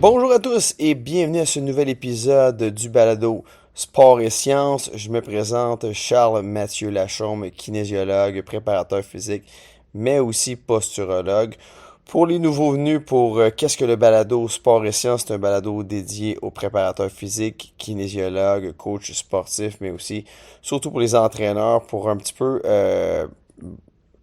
Bonjour à tous et bienvenue à ce nouvel épisode du balado Sport et Sciences. Je me présente Charles Mathieu Lachaume, kinésiologue, préparateur physique, mais aussi posturologue. Pour les nouveaux venus, qu'est-ce que le balado Sport et Sciences? C'est un balado dédié aux préparateurs physiques, kinésiologues, coachs sportifs, mais aussi surtout pour les entraîneurs pour un petit peu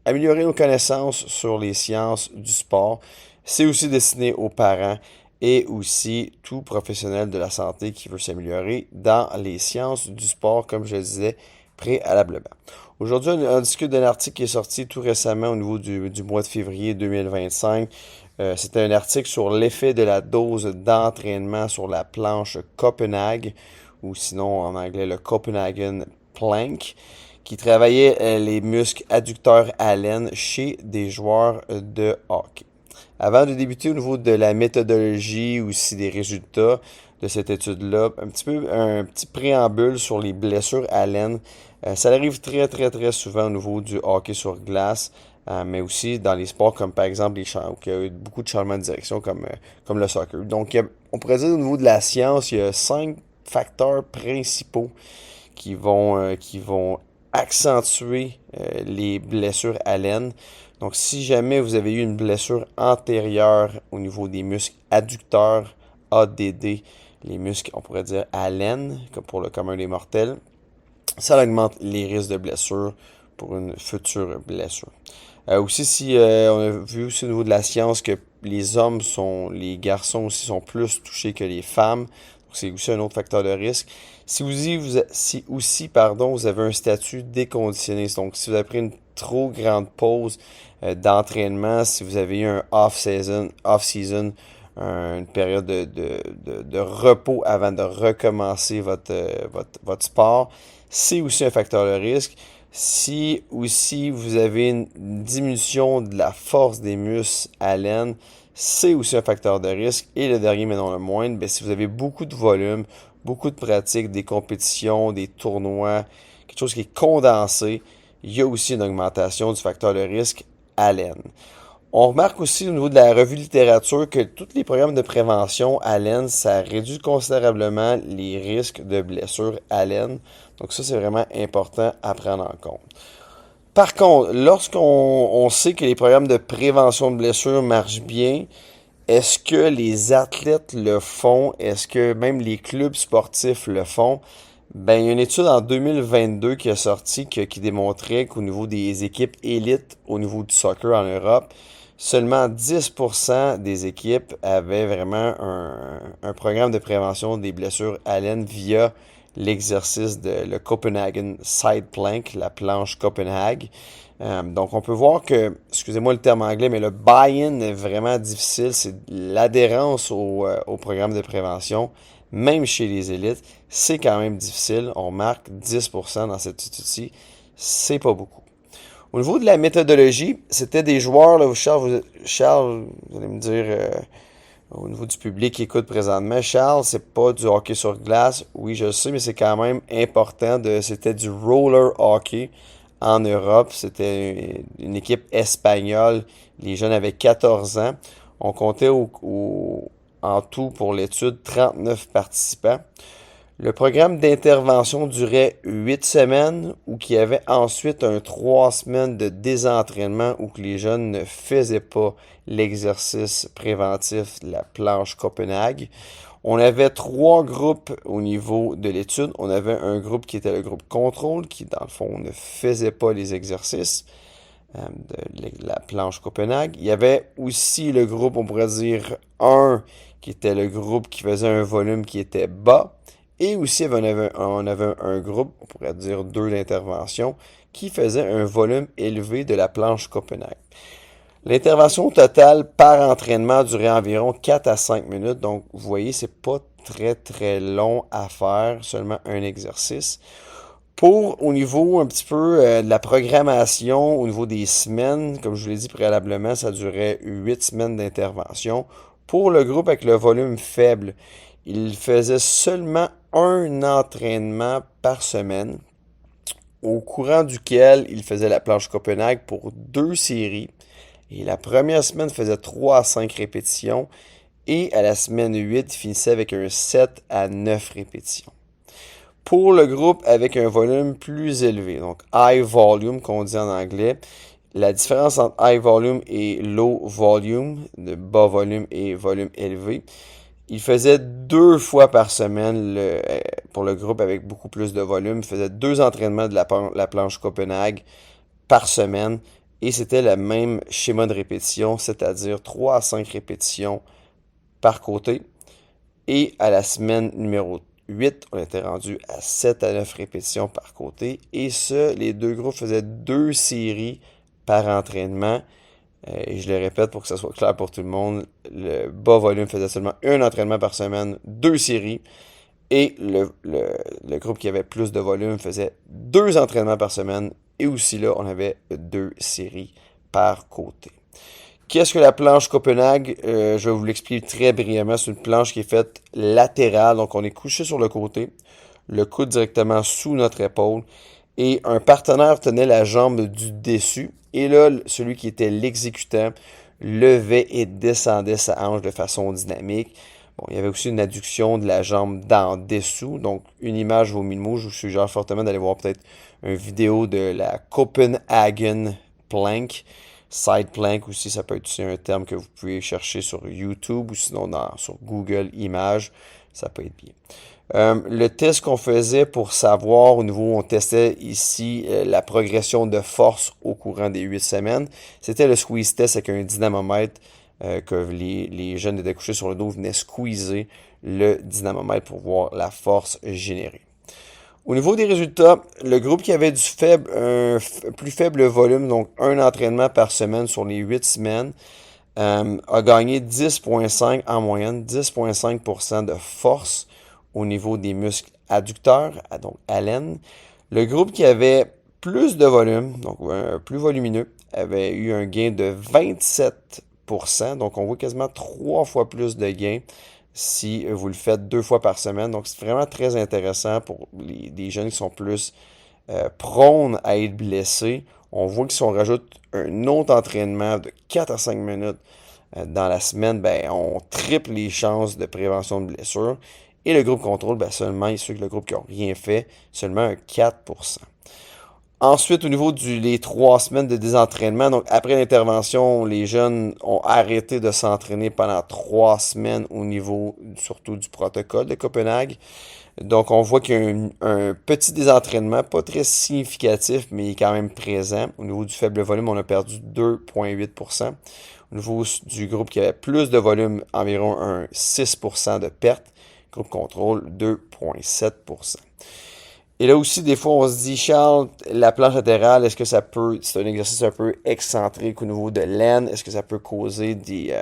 améliorer nos connaissances sur les sciences du sport. C'est aussi destiné aux parents et aussi tout professionnel de la santé qui veut s'améliorer dans les sciences du sport, comme je le disais préalablement. Aujourd'hui, on discute d'un article qui est sorti tout récemment au niveau du mois de février 2025. C'était un article sur l'effet de la dose d'entraînement sur la planche Copenhague, ou sinon en anglais le Copenhagen Plank, qui travaillait les muscles adducteurs à l'aine chez des joueurs de hockey. Avant de débuter au niveau de la méthodologie ou aussi des résultats de cette étude-là, un petit préambule sur les blessures à l'aine. Ça arrive très souvent au niveau du hockey sur glace, mais aussi dans les sports comme par exemple où il y a eu beaucoup de changements de direction comme le soccer. Donc, on pourrait dire au niveau de la science, il y a 5 facteurs principaux qui vont accentuer les blessures à l'aine. Donc, si jamais vous avez eu une blessure antérieure au niveau des muscles adducteurs, ADD, les muscles, on pourrait dire à l'aine, comme pour le commun des mortels, ça augmente les risques de blessure pour une future blessure. Aussi, si on a vu aussi au niveau de la science que les garçons aussi sont plus touchés que les femmes, donc c'est aussi un autre facteur de risque. Si vous avez un statut déconditionné, donc si vous avez pris une trop grande pause d'entraînement, si vous avez eu un off-season, une période de repos avant de recommencer votre sport, c'est aussi un facteur de risque. Si aussi vous avez une diminution de la force des muscles à l'aine, c'est aussi un facteur de risque. Et le dernier, mais non le moindre, ben, si vous avez beaucoup de volume, beaucoup de pratiques, des compétitions, des tournois, quelque chose qui est condensé, il y a aussi une augmentation du facteur de risque à l'aine. On remarque aussi au niveau de la revue de littérature que tous les programmes de prévention à l'aine, ça réduit considérablement les risques de blessures à l'aine. Donc ça, c'est vraiment important à prendre en compte. Par contre, lorsqu'on sait que les programmes de prévention de blessures marchent bien, est-ce que les athlètes le font? Est-ce que même les clubs sportifs le font? Ben, il y a une étude en 2022 qui est sortie qui démontrait qu'au niveau des équipes élites, au niveau du soccer en Europe, seulement 10% des équipes avaient vraiment un programme de prévention des blessures à l'aine via l'exercice de le Copenhagen Side Plank, la planche Copenhague. Donc, on peut voir que, excusez-moi le terme anglais, mais le buy-in est vraiment difficile. C'est l'adhérence au programme de prévention, même chez les élites, c'est quand même difficile. On marque 10% dans cette étude-ci. C'est pas beaucoup. Au niveau de la méthodologie, c'était des joueurs, là, Charles, vous allez me dire, au niveau du public qui écoute présentement, Charles, c'est pas du hockey sur glace. Oui, je le sais, mais c'est quand même important. C'était du roller hockey en Europe. C'était une équipe espagnole. Les jeunes avaient 14 ans. On comptait en tout pour l'étude 39 participants. Le programme d'intervention durait 8 semaines ou qu'il y avait ensuite 3 semaines de désentraînement où que les jeunes ne faisaient pas l'exercice préventif de la planche Copenhague. On avait 3 groupes au niveau de l'étude. On avait un groupe qui était le groupe contrôle qui, dans le fond, ne faisait pas les exercices de la planche Copenhague. Il y avait aussi le groupe, on pourrait dire 1, qui était le groupe qui faisait un volume qui était bas. Et aussi, on avait un groupe, on pourrait dire 2 d'intervention, qui faisait un volume élevé de la planche Copenhague. L'intervention totale par entraînement durait environ 4 à 5 minutes. Donc, vous voyez, c'est pas très long à faire, seulement un exercice. Au niveau un petit peu de la programmation, au niveau des semaines, comme je vous l'ai dit préalablement, ça durait 8 semaines d'intervention. Pour le groupe avec le volume faible, il faisait seulement un entraînement par semaine, au courant duquel il faisait la planche Copenhague pour 2 séries. Et la première semaine faisait 3 à 5 répétitions. Et à la semaine 8, il finissait avec un 7 à 9 répétitions. Pour le groupe avec un volume plus élevé, donc high volume qu'on dit en anglais, la différence entre high volume et low volume, de bas volume et volume élevé, il faisait 2 fois par semaine pour le groupe avec beaucoup plus de volume. Il faisait 2 entraînements de la planche Copenhague par semaine et c'était le même schéma de répétition, c'est-à-dire 3 à 5 répétitions par côté. Et à la semaine numéro 8, on était rendu à 7 à 9 répétitions par côté. Et les deux groupes faisaient 2 séries par entraînement. Et je le répète pour que ça soit clair pour tout le monde, le bas volume faisait seulement un entraînement par semaine, 2 séries. Et le groupe qui avait plus de volume faisait 2 entraînements par semaine. Et aussi là, on avait 2 séries par côté. Qu'est-ce que la planche Copenhague? Je vais vous l'expliquer très brièvement. C'est une planche qui est faite latérale, donc on est couché sur le côté, le coude directement sous notre épaule, et un partenaire tenait la jambe du dessus, et là, celui qui était l'exécutant levait et descendait sa hanche de façon dynamique. Bon, il y avait aussi une adduction de la jambe d'en dessous, donc une image vaut mille mots. Je vous suggère fortement d'aller voir peut-être une vidéo de la Copenhagen Plank. Side plank aussi, ça peut être aussi un terme que vous pouvez chercher sur YouTube ou sinon sur Google Images, ça peut être bien. Le test qu'on faisait pour savoir, au niveau, on testait ici la progression de force au courant des 8 semaines, c'était le squeeze test avec un dynamomètre que les jeunes étaient couchés sur le dos venaient squeezer le dynamomètre pour voir la force générée. Au niveau des résultats, le groupe qui avait un plus faible volume, donc un entraînement par semaine sur les 8 semaines, a gagné 10,5 en moyenne, 10,5% de force au niveau des muscles adducteurs, donc l'aine. Le groupe qui avait plus de volume, donc plus volumineux, avait eu un gain de 27%, donc on voit quasiment 3 fois plus de gains si vous le faites 2 fois par semaine. Donc, c'est vraiment très intéressant pour des jeunes qui sont plus prônes à être blessés. On voit que si on rajoute un autre entraînement de 4 à 5 minutes dans la semaine, ben, on triple les chances de prévention de blessure. Et le groupe contrôle, ben, seulement, ceux que le groupe qui n'ont rien fait, seulement un 4%. Ensuite, au niveau les 3 semaines de désentraînement, donc après l'intervention, les jeunes ont arrêté de s'entraîner pendant 3 semaines au niveau surtout du protocole de Copenhague. Donc, on voit qu'il y a un petit désentraînement, pas très significatif, mais il est quand même présent. Au niveau du faible volume, on a perdu 2,8%. Au niveau du groupe qui avait plus de volume, environ un 6% de perte. Groupe contrôle, 2,7%. Et là aussi, des fois, on se dit, Charles, la planche latérale, est-ce que c'est un exercice un peu excentrique au niveau de l'aine? Est-ce que ça peut causer des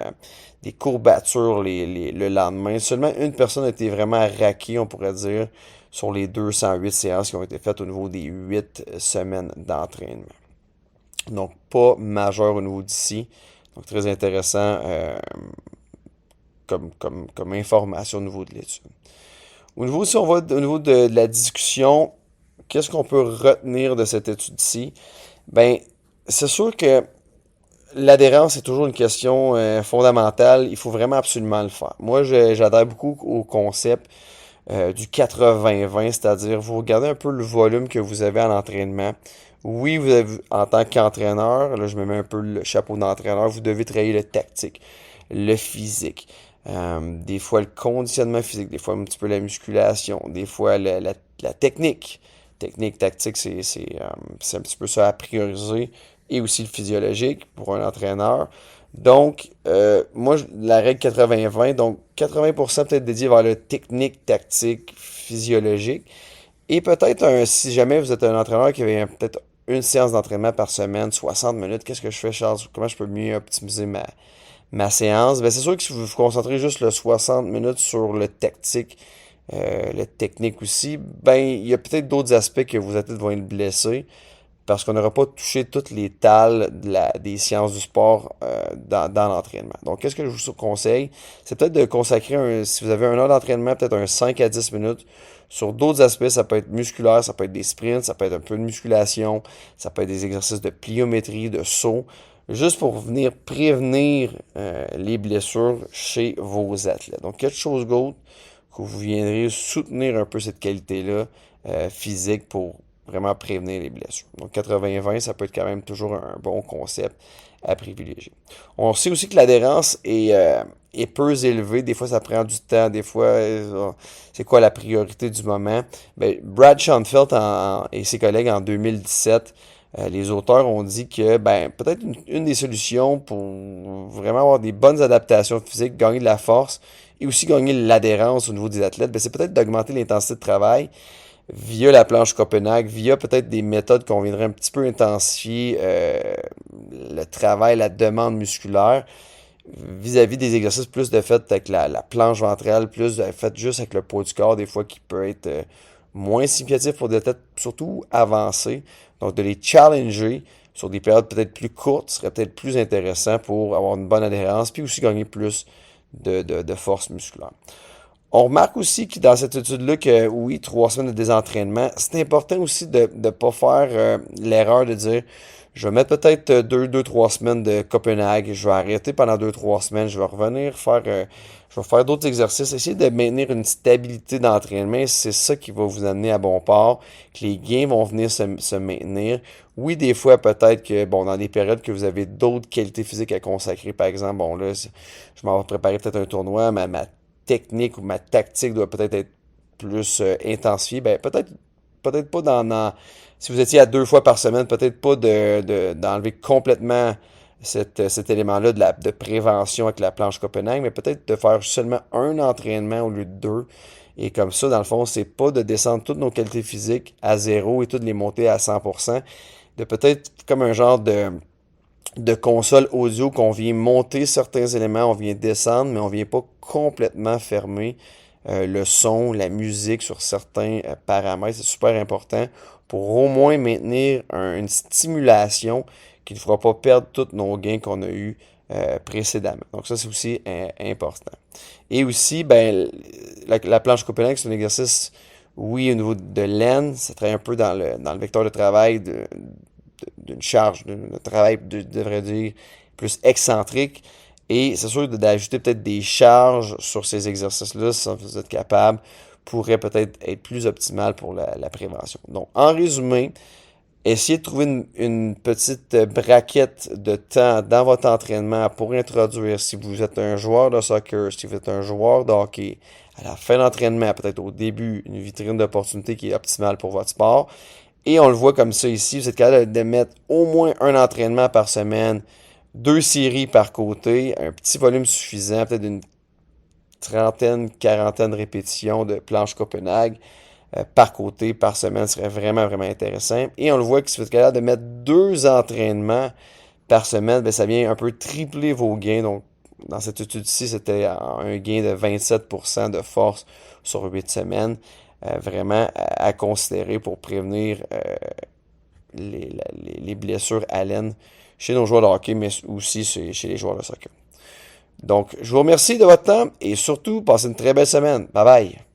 courbatures le lendemain? Seulement une personne a été vraiment raquée, on pourrait dire, sur les 208 séances qui ont été faites au niveau des 8 semaines d'entraînement. Donc, pas majeur au niveau d'ici. Donc, très intéressant comme information au niveau de l'étude. Au niveau, si on va au niveau de la discussion, qu'est-ce qu'on peut retenir de cette étude-ci? Ben, c'est sûr que l'adhérence est toujours une question fondamentale. Il faut vraiment absolument le faire. Moi, j'adhère beaucoup au concept du 80-20, c'est-à-dire vous regardez un peu le volume que vous avez en entraînement. Oui, vous avez, en tant qu'entraîneur, là je me mets un peu le chapeau d'entraîneur, vous devez travailler le tactique, le physique. Des fois le conditionnement physique, des fois un petit peu la musculation, des fois la technique. Technique, tactique, c'est un petit peu ça à prioriser. Et aussi le physiologique pour un entraîneur. Donc, moi, la règle 80-20, donc 80% peut-être dédié vers le technique, tactique, physiologique. Et peut-être, si jamais vous êtes un entraîneur qui avait peut-être une séance d'entraînement par semaine, 60 minutes, qu'est-ce que je fais, Charles? Comment je peux mieux optimiser ma séance? Ben, c'est sûr que si vous vous concentrez juste le 60 minutes sur le tactique, le technique aussi, ben, il y a peut-être d'autres aspects que vos athlètes vont être blessés parce qu'on n'aura pas touché toutes les tales des sciences du sport dans l'entraînement. Donc, qu'est-ce que je vous conseille? C'est peut-être de consacrer, si vous avez un heure d'entraînement, peut-être un 5 à 10 minutes sur d'autres aspects. Ça peut être musculaire, ça peut être des sprints, ça peut être un peu de musculation, ça peut être des exercices de pliométrie, de saut. juste pour venir prévenir les blessures chez vos athlètes. Donc, quelque chose d'autre que vous viendrez soutenir un peu cette qualité-là physique pour vraiment prévenir les blessures. Donc 80-20, ça peut être quand même toujours un bon concept à privilégier. On sait aussi que l'adhérence est peu élevée. Des fois, ça prend du temps. Des fois, c'est quoi la priorité du moment? Ben, Brad Schoenfeld et ses collègues en 2017, les auteurs ont dit que ben, peut-être une des solutions pour vraiment avoir des bonnes adaptations physiques, gagner de la force et aussi gagner l'adhérence au niveau des athlètes, ben, c'est peut-être d'augmenter l'intensité de travail via la planche Copenhague, via peut-être des méthodes qu'on viendrait un petit peu intensifier le travail, la demande musculaire vis-à-vis des exercices plus de fait avec la planche ventrale, plus de fait juste avec le poids du corps, des fois qui peut être moins significatif pour des athlètes surtout avancés. Donc de les challenger sur des périodes peut-être plus courtes serait peut-être plus intéressant pour avoir une bonne adhérence puis aussi gagner plus de force musculaire. On remarque aussi que dans cette étude-là que oui, 3 semaines de désentraînement, c'est important aussi de ne pas faire l'erreur de dire je vais mettre peut-être 2-3 semaines de Copenhague, je vais arrêter pendant 2-3 semaines, je vais revenir faire je vais faire d'autres exercices, essayer de maintenir une stabilité d'entraînement, c'est ça qui va vous amener à bon port, que les gains vont venir se maintenir. Oui, des fois, peut-être que, bon, dans des périodes que vous avez d'autres qualités physiques à consacrer, par exemple, bon, là, je m'en vais préparer peut-être un tournoi, ma technique ou ma tactique doit peut-être être plus intensifiée, ben peut-être pas si vous étiez à 2 fois par semaine, peut-être pas d'enlever complètement cet élément-là de prévention avec la planche Copenhague, mais peut-être de faire seulement un entraînement au lieu de deux. Et comme ça, dans le fond, c'est pas de descendre toutes nos qualités physiques à zéro et toutes les monter à 100%, de peut-être comme un genre de console audio qu'on vient monter certains éléments, on vient descendre, mais on vient pas complètement fermer le son, la musique sur certains paramètres. C'est super important pour au moins maintenir une stimulation qui ne fera pas perdre tous nos gains qu'on a eus précédemment. Donc ça, c'est aussi important. Et aussi, ben, la planche Copenhague, c'est un exercice, oui, au niveau de l'aine, ça travaille un peu dans le vecteur de travail d'une charge, d'un travail, devrait dire, plus excentrique. Et c'est sûr d'ajouter peut-être des charges sur ces exercices-là, si vous êtes capable, pourrait peut-être être plus optimal pour la prévention. Donc, en résumé, essayez de trouver une petite braquette de temps dans votre entraînement pour introduire, si vous êtes un joueur de soccer, si vous êtes un joueur de hockey, à la fin d'entraînement, peut-être au début, une vitrine d'opportunité qui est optimale pour votre sport. Et on le voit comme ça ici, vous êtes capable de mettre au moins un entraînement par semaine, 2 séries par côté, un petit volume suffisant, peut-être une trentaine, quarantaine de répétitions de planche Copenhague par côté, par semaine, serait vraiment, vraiment intéressant. Et on le voit que si vous êtes capable de mettre 2 entraînements par semaine, bien, ça vient un peu tripler vos gains. Donc, dans cette étude-ci, c'était un gain de 27% de force sur 8 semaines. Vraiment à considérer pour prévenir les blessures à l'aine chez nos joueurs de hockey, mais aussi chez les joueurs de soccer. Donc, je vous remercie de votre temps et surtout, passez une très belle semaine. Bye bye!